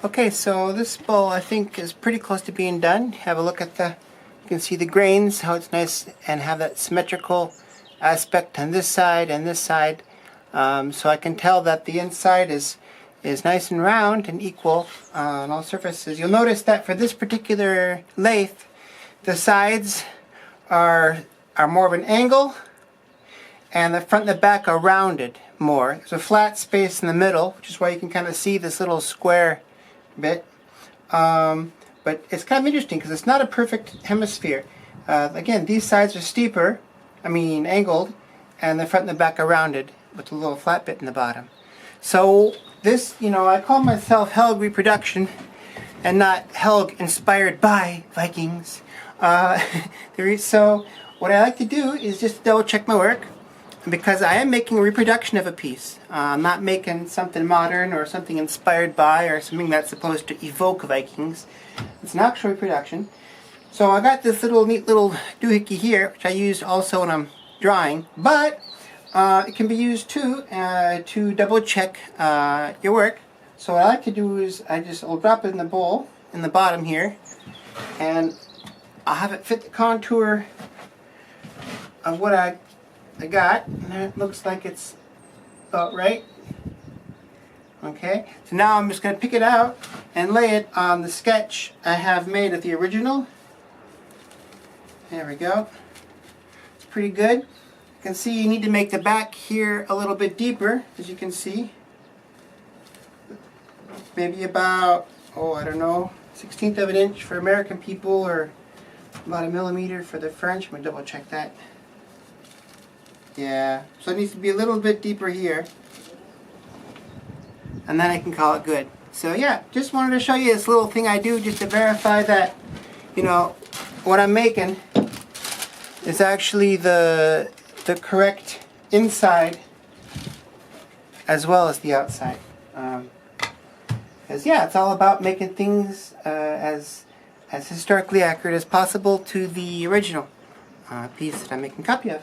Okay, so this bowl I think is pretty close to being done. Have a look at you can see the grains, how it's nice and have that symmetrical aspect on this side and this side. So I can tell that the inside is nice and round and equal on all surfaces. You'll notice that for this particular lathe, the sides are more of an angle and the front and the back are rounded more. There's a flat space in the middle, which is why you can kind of see this little square bit. But it's kind of interesting because it's not a perfect hemisphere. Again, these sides are steeper, angled, and the front and the back are rounded with a little flat bit in the bottom. So this, I call myself Helg Reproduction and not Helg inspired by Vikings. So what I like to do is just double check my work, because I am making a reproduction of a piece. I'm not making something modern or something inspired by or something that's supposed to evoke Vikings. It's an actual reproduction. So I got this neat little doohickey here, which I used also when I'm drawing, but it can be used too to double check your work. So what I like to do is I'll drop it in the bowl in the bottom here, and I'll have it fit the contour of what I got, and it looks like it's about right. Okay, so now I'm just going to pick it out and lay it on the sketch I have made of the original. There we go. It's pretty good. You can see you need to make the back here a little bit deeper, as you can see. Maybe about, I don't know, 1/16 of an inch for American people, or about 1 millimeter for the French. I'm going to double check that. Yeah, so it needs to be a little bit deeper here, and then I can call it good. So yeah, just wanted to show you this little thing I do just to verify that, what I'm making is actually the correct inside as well as the outside. Because yeah, it's all about making things as historically accurate as possible to the original piece that I'm making a copy of.